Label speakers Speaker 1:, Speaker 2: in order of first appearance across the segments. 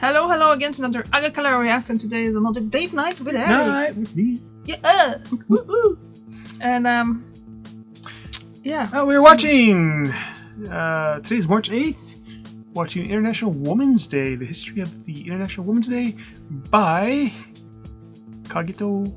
Speaker 1: Hello again to another Agakala React, and today is another date night with Harry.
Speaker 2: Night with me.
Speaker 1: Yeah. Woo-hoo. And yeah.
Speaker 2: We're watching. Today's March 8th. Watching International Women's Day, the history of the International Women's Day by Kogito.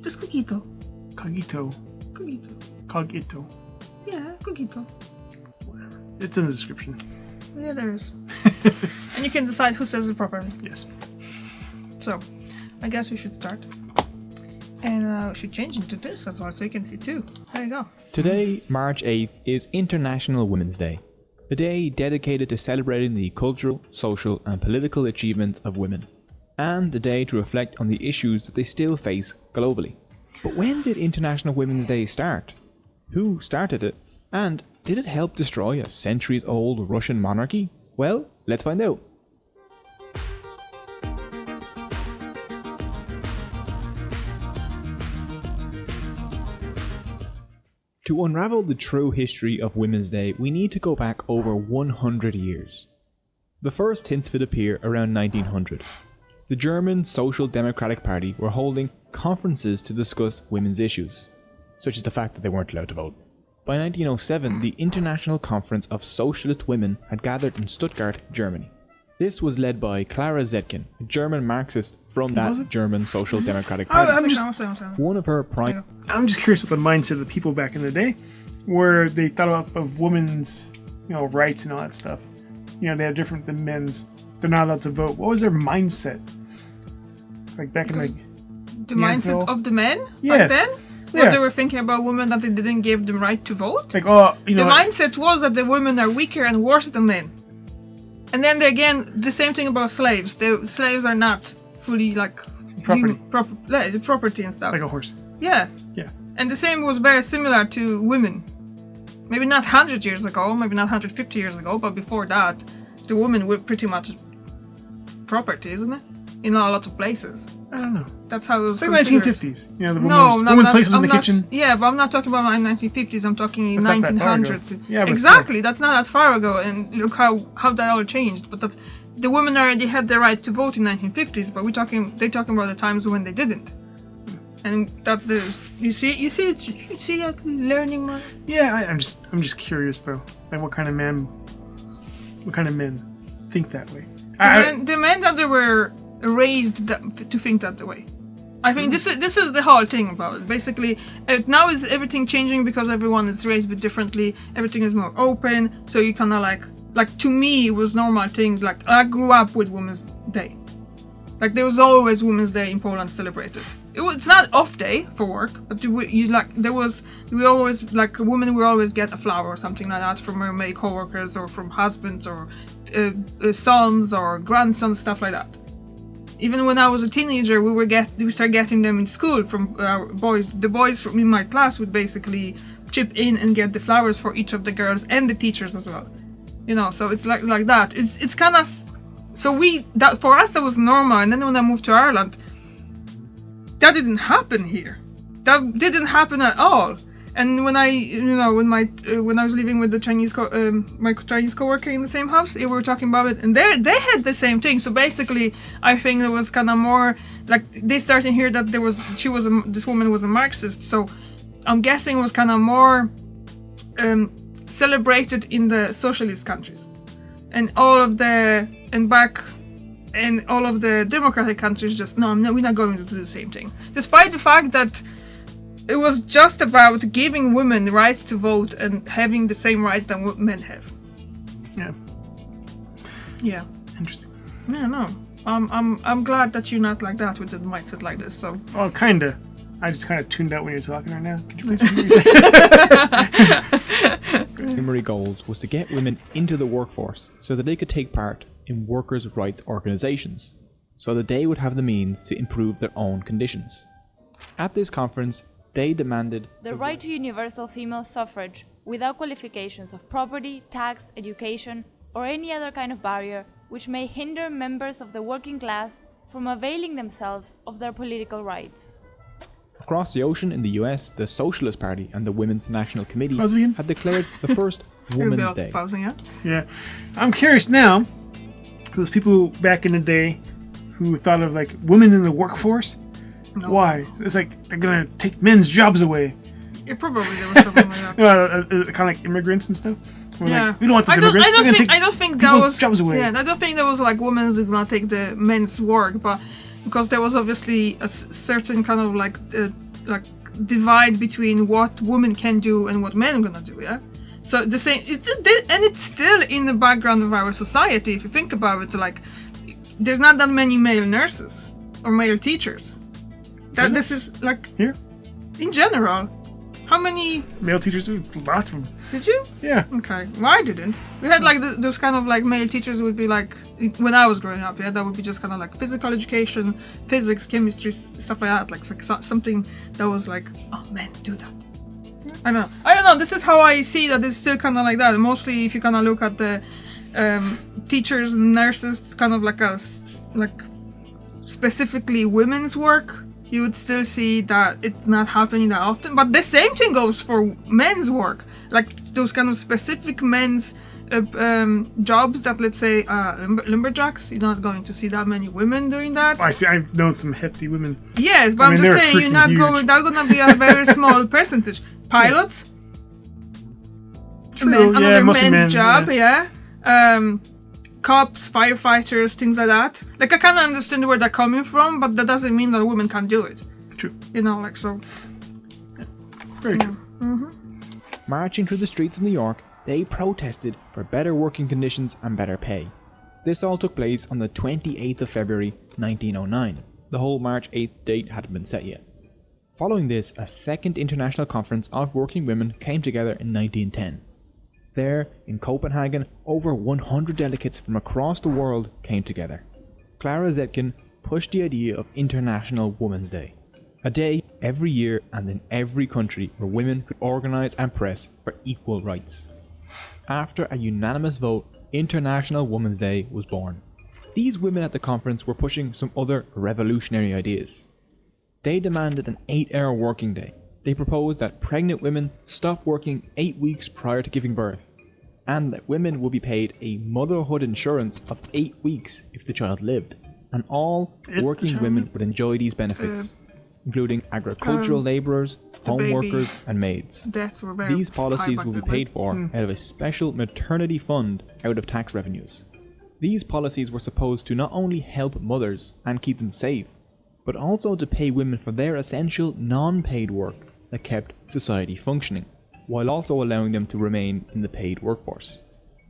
Speaker 1: Just Cogito.
Speaker 2: Cogito.
Speaker 1: Yeah, Cogito.
Speaker 2: Whatever. It's in the description.
Speaker 1: Yeah, there is. And you can decide who says it properly.
Speaker 2: Yes.
Speaker 1: So, I guess we should start. And we should change into this as well so you can see too. There you go.
Speaker 3: Today, March 8th, is International Women's Day, a day dedicated to celebrating the cultural, social and political achievements of women, and a day to reflect on the issues that they still face globally. But when did International Women's Day start? Who started it? And did it help destroy a centuries-old Russian monarchy? Well, let's find out. To unravel the true history of Women's Day, we need to go back over 100 years. The first hints of it appear around 1900. The German Social Democratic Party were holding conferences to discuss women's issues, such as the fact that they weren't allowed to vote. By 1907, the International Conference of Socialist Women had gathered in Stuttgart, Germany. This was led by Clara Zetkin, a German Marxist from that German Social Democratic Party. One of her prime...
Speaker 2: I'm just curious what the mindset of the people back in the day, where they thought of women's, rights and all that stuff. They have different than men's. They're not allowed to vote. What was their mindset? Like back in
Speaker 1: the mindset of the men
Speaker 2: yes.
Speaker 1: back then?
Speaker 2: Yeah.
Speaker 1: What they were thinking about women, that they didn't give them right to vote?
Speaker 2: The
Speaker 1: mindset was that the women are weaker and worse than men. And then again, the same thing about slaves. The slaves are not fully property and stuff.
Speaker 2: Like a horse.
Speaker 1: Yeah.
Speaker 2: Yeah.
Speaker 1: And the same was very similar to women. Maybe not 100 years ago, maybe not 150 years ago, but before that, the women were pretty much property, isn't it? In a lot of places.
Speaker 2: I don't know.
Speaker 1: That's how it was.
Speaker 2: It's like 1950s. The
Speaker 1: woman's
Speaker 2: place was in the kitchen.
Speaker 1: Yeah, but I'm not talking about my 1950s. I'm talking 1900s.
Speaker 2: Yeah,
Speaker 1: exactly. That's not that far ago. And look how that all changed. But that the women already had the right to vote in 1950s. But they're talking about the times when they didn't. And that's the you see learning more.
Speaker 2: Yeah, I'm just curious though. Like what kind of men think that way?
Speaker 1: The men that they were raised to think that way. I think this is the whole thing about it. Basically, now is everything changing because everyone is raised a bit differently. Everything is more open, so you kind of like to me it was normal things. Like I grew up with Women's Day. Like there was always Women's Day in Poland celebrated. It's not off day for work, but women will always get a flower or something like that from their male co-workers or from husbands or sons or grandsons, stuff like that. Even when I was a teenager, we start getting them in school from boys. The boys from in my class would basically chip in and get the flowers for each of the girls and the teachers as well. So it's like that. It's kind of for us that was normal. And then when I moved to Ireland, that didn't happen here. That didn't happen at all. And when I was living with the Chinese my Chinese coworker in the same house, we were talking about it, and they had the same thing. So basically, I think it was kind of more like they started to hear that this woman was a Marxist. So I'm guessing it was kind of more celebrated in the socialist countries, and all of the democratic countries just we're not going to do the same thing, despite the fact that it was just about giving women the right to vote and having the same rights that men have.
Speaker 2: Yeah.
Speaker 1: Yeah.
Speaker 2: Interesting.
Speaker 1: Yeah, no. I'm glad that you're not like that with the mindset like this. So.
Speaker 2: Well, kinda. I just kind of tuned out when you're talking right now. Could you please repeat?
Speaker 3: Primary goals was to get women into the workforce so that they could take part in workers' rights organisations, so that they would have the means to improve their own conditions. At this conference, they demanded
Speaker 4: the right to universal female suffrage without qualifications of property, tax, education, or any other kind of barrier which may hinder members of the working class from availing themselves of their political rights.
Speaker 3: Across the ocean in the US, the Socialist Party and the Women's National Committee
Speaker 2: Brazilian.
Speaker 3: had declared the first Women's Day.
Speaker 2: Yeah. I'm curious now, those people back in the day who thought of like women in the workforce.
Speaker 1: No.
Speaker 2: Why? It's like they're gonna take men's jobs away.
Speaker 1: Yeah, probably there was something like that.
Speaker 2: Kind of like immigrants and stuff. We're
Speaker 1: Yeah.
Speaker 2: like, we don't want these immigrants.
Speaker 1: I don't think that
Speaker 2: people's
Speaker 1: was
Speaker 2: jobs away.
Speaker 1: Yeah, I don't think that was like women did not take the men's work, but because there was obviously a certain kind of like divide between what women can do and what men are gonna do. Yeah. So the same, it's still in the background of our society. If you think about it, like there's not that many male nurses or male teachers. That this is like
Speaker 2: here
Speaker 1: in general. How many
Speaker 2: male teachers? Lots of them.
Speaker 1: did you?
Speaker 2: Yeah.
Speaker 1: Okay. Well, I didn't. We had like those kind of like male teachers would be like when I was growing up. Yeah, that would be just kind of like physical education, physics, chemistry, stuff like that. Like something that was like, oh, men do that. I don't know. This is how I see that it's still kind of like that. Mostly, if you kind of look at the teachers, nurses, it's kind of like specifically women's work. You would still see that it's not happening that often. But the same thing goes for men's work. Like those kind of specific men's jobs that, let's say, lumberjacks. You're not going to see that many women doing that.
Speaker 2: I see. I've known some hefty women.
Speaker 1: Yes, but I'm just saying you're not going. That's going to be a very small percentage. Pilots.
Speaker 2: True.
Speaker 1: Another men's job. Yeah. Cops, firefighters, things like that. Like I kind of understand where they're coming from, but that doesn't mean that women can't do it.
Speaker 2: True.
Speaker 1: You know, like so.
Speaker 2: Yeah. Very true.
Speaker 1: Mm-hmm.
Speaker 3: Marching through the streets of New York, they protested for better working conditions and better pay. This all took place on the 28th of February 1909. The whole March 8th date hadn't been set yet. Following this, a second international conference of working women came together in 1910. There, in Copenhagen, over 100 delegates from across the world came together. Clara Zetkin pushed the idea of International Women's Day, a day every year and in every country where women could organise and press for equal rights. After a unanimous vote, International Women's Day was born. These women at the conference were pushing some other revolutionary ideas. They demanded an 8-hour working day. They proposed that pregnant women stop working 8 weeks prior to giving birth, and that women would be paid a motherhood insurance of 8 weeks if the child lived, and all working women would enjoy these benefits, including agricultural labourers, home workers and maids. These policies will be paid for out of a special maternity fund out of tax revenues. These policies were supposed to not only help mothers and keep them safe, but also to pay women for their essential non-paid work that kept society functioning, while also allowing them to remain in the paid workforce.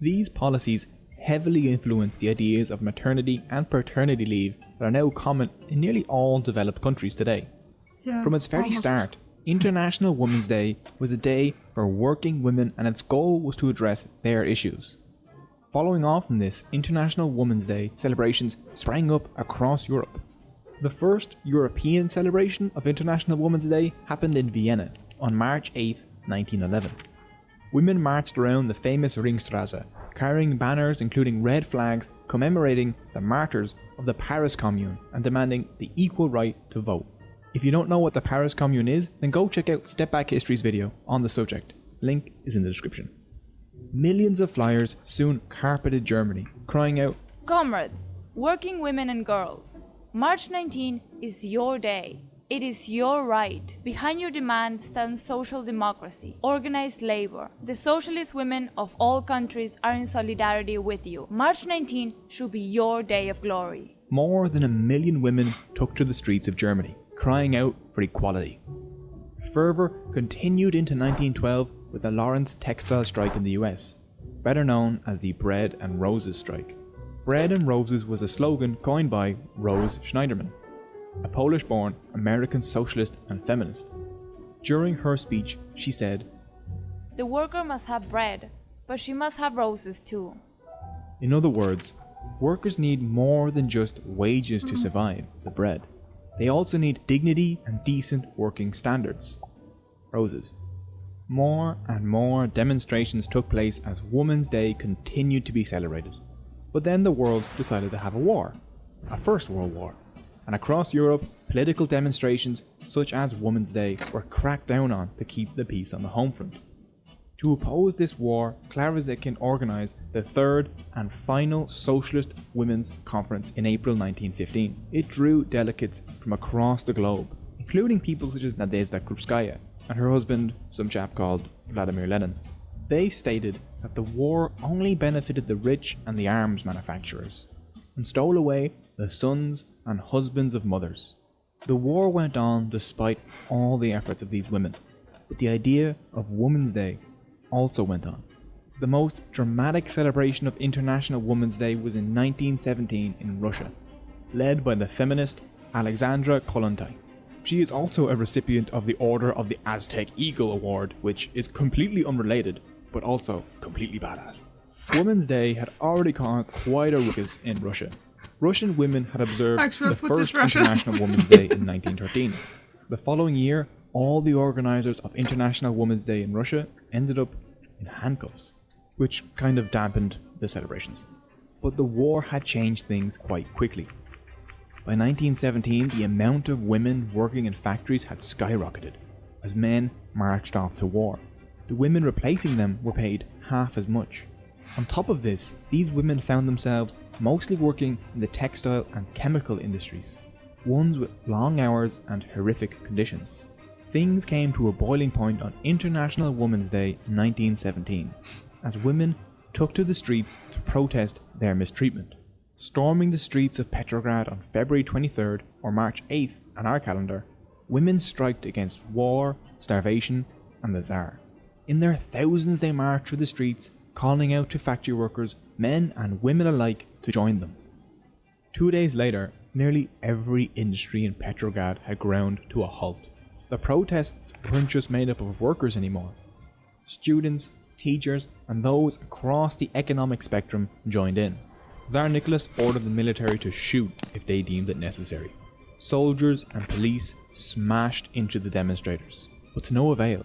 Speaker 3: These policies heavily influenced the ideas of maternity and paternity leave that are now common in nearly all developed countries today. From its very start, International Women's Day was a day for working women, and its goal was to address their issues. Following on from this, International Women's Day celebrations sprang up across Europe. The first European celebration of International Women's Day happened in Vienna on March 8, 1911. Women marched around the famous Ringstrasse, carrying banners including red flags commemorating the martyrs of the Paris Commune and demanding the equal right to vote. If you don't know what the Paris Commune is, then go check out Step Back History's video on the subject. Link is in the description. Millions of flyers soon carpeted Germany, crying out,
Speaker 4: "Comrades, working women and girls, March 19 is your day. It is your right. Behind your demand stands social democracy, organized labor. The socialist women of all countries are in solidarity with you. March 19 should be your day of glory."
Speaker 3: More than 1 million women took to the streets of Germany, crying out for equality. Fervour continued into 1912 with the Lawrence textile strike in the US, better known as the Bread and Roses strike. Bread and Roses was a slogan coined by Rose Schneiderman, a Polish-born American socialist and feminist. During her speech, she said,
Speaker 4: "The worker must have bread, but she must have roses too."
Speaker 3: In other words, workers need more than just wages to survive, the bread. They also need dignity and decent working standards. Roses. More and more demonstrations took place as Women's Day continued to be celebrated. But then the world decided to have a war, a First World War, and across Europe, political demonstrations such as Women's Day were cracked down on to keep the peace on the home front. To oppose this war, Clara Zetkin organised the third and final Socialist Women's Conference in April 1915. It drew delegates from across the globe, including people such as Nadezhda Krupskaya and her husband, some chap called Vladimir Lenin. They stated that the war only benefited the rich and the arms manufacturers, and stole away the sons and husbands of mothers. The war went on despite all the efforts of these women, but the idea of Women's Day also went on. The most dramatic celebration of International Women's Day was in 1917 in Russia, led by the feminist Alexandra Kollontai. She is also a recipient of the Order of the Aztec Eagle Award, which is completely unrelated, but also completely badass. Women's Day had already caused quite a ruckus in Russia. Russian women had observed the first International Women's Day in 1913. The following year, all the organisers of International Women's Day in Russia ended up in handcuffs, which kind of dampened the celebrations. But the war had changed things quite quickly. By 1917, the amount of women working in factories had skyrocketed as men marched off to war. The women replacing them were paid half as much. On top of this, these women found themselves mostly working in the textile and chemical industries, ones with long hours and horrific conditions. Things came to a boiling point on International Women's Day 1917, as women took to the streets to protest their mistreatment. Storming the streets of Petrograd on February 23rd or March 8th on our calendar, women striked against war, starvation, and the Tsar. In their thousands they marched through the streets, calling out to factory workers, men and women alike, to join them. 2 days later, nearly every industry in Petrograd had ground to a halt. The protests weren't just made up of workers anymore. Students, teachers, and those across the economic spectrum joined in. Tsar Nicholas ordered the military to shoot if they deemed it necessary. Soldiers and police smashed into the demonstrators, but to no avail.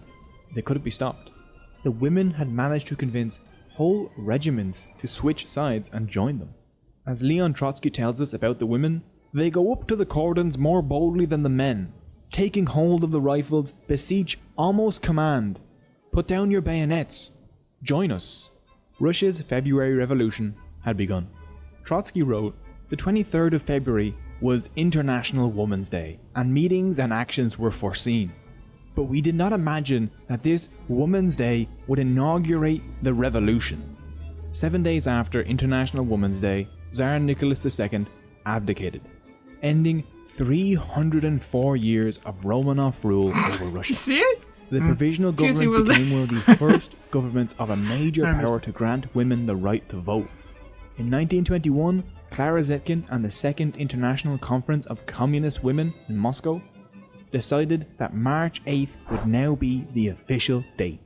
Speaker 3: They couldn't be stopped. The women had managed to convince whole regiments to switch sides and join them. As Leon Trotsky tells us about the women, they go up to the cordons more boldly than the men, taking hold of the rifles, beseech, almost command, put down your bayonets, join us. Russia's February Revolution had begun. Trotsky wrote, the 23rd of February was International Women's Day, and meetings and actions were foreseen. But we did not imagine that this Women's Day would inaugurate the revolution. 7 days after International Women's Day, Tsar Nicholas II abdicated, ending 304 years of Romanov rule over Russia.
Speaker 1: See it?
Speaker 3: The provisional government became one of the first governments of a major power to grant women the right to vote. In 1921, Clara Zetkin and the Second International Conference of Communist Women in Moscow decided that March 8th would now be the official date.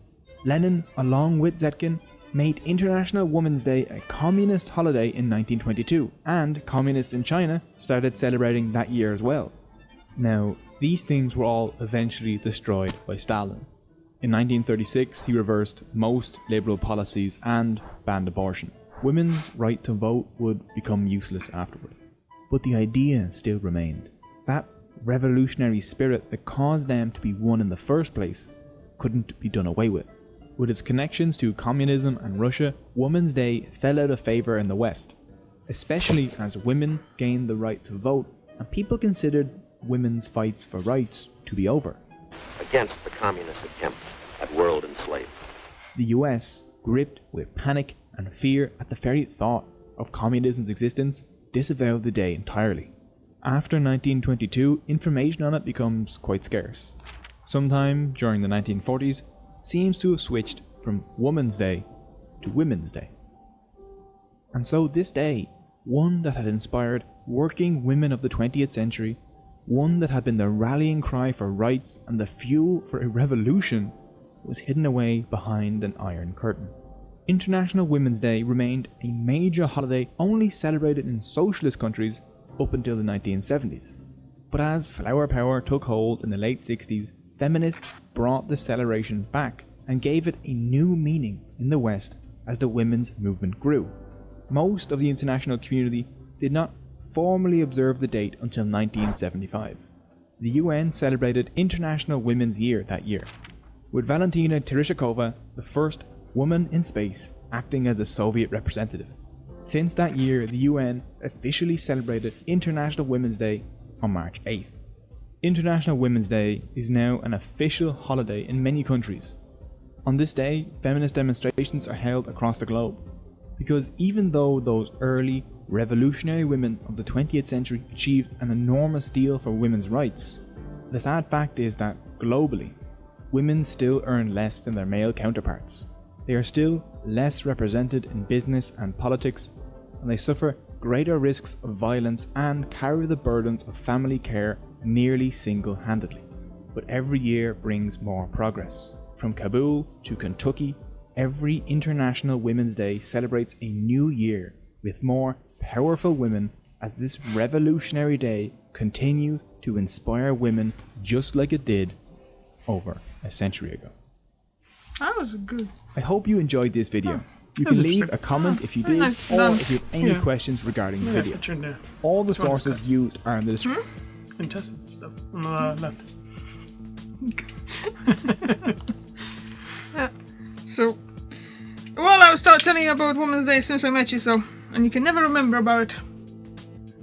Speaker 3: Lenin, along with Zetkin, made International Women's Day a communist holiday in 1922, and communists in China started celebrating that year as well. Now, these things were all eventually destroyed by Stalin. In 1936, he reversed most liberal policies and banned abortion. Women's right to vote would become useless afterward. But the idea still remained. That revolutionary spirit that caused them to be won in the first place couldn't be done away with. With its connections to communism and Russia, Women's Day fell out of favour in the West, especially as women gained the right to vote and people considered women's fights for rights to be over.
Speaker 5: Against the communist attempts at world enslavement.
Speaker 3: The US, gripped with panic and fear at the very thought of communism's existence, disavowed the day entirely. After 1922, information on it becomes quite scarce. Sometime during the 1940s, it seems to have switched from Women's Day to Women's Day. And so this day, one that had inspired working women of the 20th century, one that had been the rallying cry for rights and the fuel for a revolution, was hidden away behind an iron curtain. International Women's Day remained a major holiday only celebrated in socialist countries up until the 1970s. But as flower power took hold in the late 60s, feminists brought the celebration back and gave it a new meaning in the West as the women's movement grew. Most of the international community did not formally observe the date until 1975. The UN celebrated International Women's Year that year. with Valentina Tereshkova, the first woman in space, acting as a Soviet representative. Since that year, the UN officially celebrated International Women's Day on March 8th. International Women's Day is now an official holiday in many countries. On this day, feminist demonstrations are held across the globe, because even though those early, revolutionary women of the 20th century achieved an enormous deal for women's rights, the sad fact is that, globally, women still earn less than their male counterparts. They are still less represented in business and politics, and they suffer greater risks of violence and carry the burdens of family care nearly single-handedly. But every year brings more progress. From Kabul to Kentucky, every International Women's Day celebrates a new year with more powerful women, as this revolutionary day continues to inspire women just like it did over a century ago.
Speaker 1: That was good.
Speaker 3: I hope you enjoyed this video. You
Speaker 2: That was
Speaker 3: can leave
Speaker 2: interesting.
Speaker 3: a comment if you did,
Speaker 1: nice
Speaker 3: or
Speaker 1: done.
Speaker 3: if you have any
Speaker 2: Yeah.
Speaker 3: questions regarding the
Speaker 2: Yeah,
Speaker 3: video.
Speaker 2: turn to
Speaker 3: All the
Speaker 2: Which one is
Speaker 3: sources
Speaker 2: cuts?
Speaker 3: used are in the description.
Speaker 2: intestines stuff on the left.
Speaker 1: So, well, I was telling you about Women's Day since I met you, so, and you can never remember about it.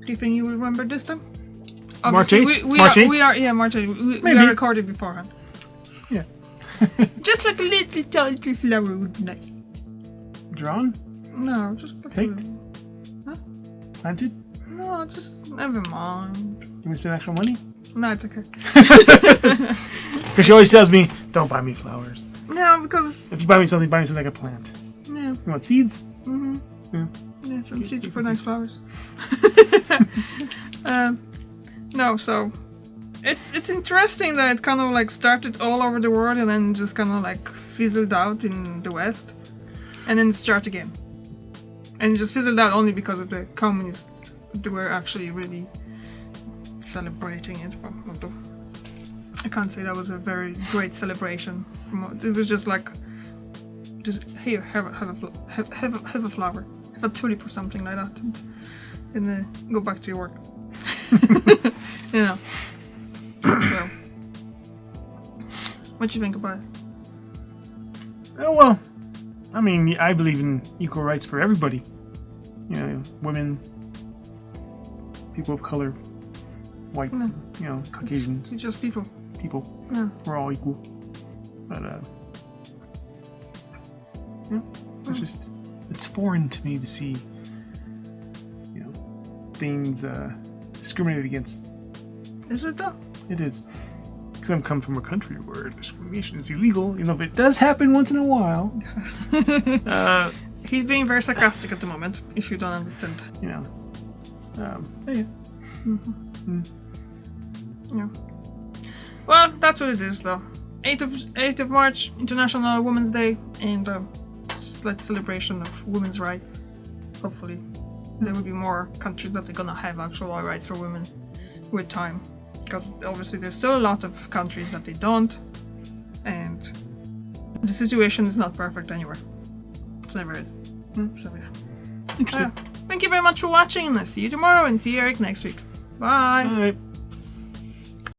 Speaker 1: Do you think you will remember this time?
Speaker 2: March
Speaker 1: Obviously,
Speaker 2: 8th?
Speaker 1: We
Speaker 2: March 8th?
Speaker 1: are, yeah, March 8th. We
Speaker 2: Maybe.
Speaker 1: are recorded beforehand.
Speaker 2: Yeah.
Speaker 1: Just like a little flower would be nice.
Speaker 2: Drawn?
Speaker 1: No, just put
Speaker 2: Caked? Planted?
Speaker 1: No, just never mind.
Speaker 2: Give me some extra money?
Speaker 1: No, it's okay.
Speaker 2: Because she always tells me, don't buy me flowers.
Speaker 1: No, because
Speaker 2: If you buy me something like a plant.
Speaker 1: no,
Speaker 2: You want seeds?
Speaker 1: yeah, some seeds for nice flowers. No, so it's interesting that it kind of like started all over the world and then just kind of like fizzled out in the West, and then start again. And it just fizzled out only because of the communists. They were actually really celebrating it. Although I can't say that was a very great celebration. It was just like, just here, have a flower, have a tulip or something like that, and go back to your work. You know. So, what do you think about it?
Speaker 2: Oh, well. I mean, I believe in equal rights for everybody. You know, women, people of color, white,
Speaker 1: Yeah.
Speaker 2: you know, Caucasian
Speaker 1: It's just people.
Speaker 2: people.
Speaker 1: Yeah.
Speaker 2: We're all equal. But, yeah, it's just, it's foreign to me to see, you know, things discriminated against.
Speaker 1: Is it though?
Speaker 2: It is. Because I'm come from a country where discrimination is illegal, you know, but it does happen once in a while.
Speaker 1: He's being very sarcastic at the moment, if you don't understand.
Speaker 2: You know. Yeah.
Speaker 1: Yeah. Well, that's what it is though. 8th of March, International Women's Day, and slight celebration of women's rights. Hopefully there will be more countries that are gonna have actual rights for women with time. Because obviously there's still a lot of countries that they don't, and the situation is not perfect anywhere. It never is. So yeah.
Speaker 2: Interesting.
Speaker 1: Thank you very much for watching, and I'll see you tomorrow and see Eric next week. Bye!
Speaker 2: All right.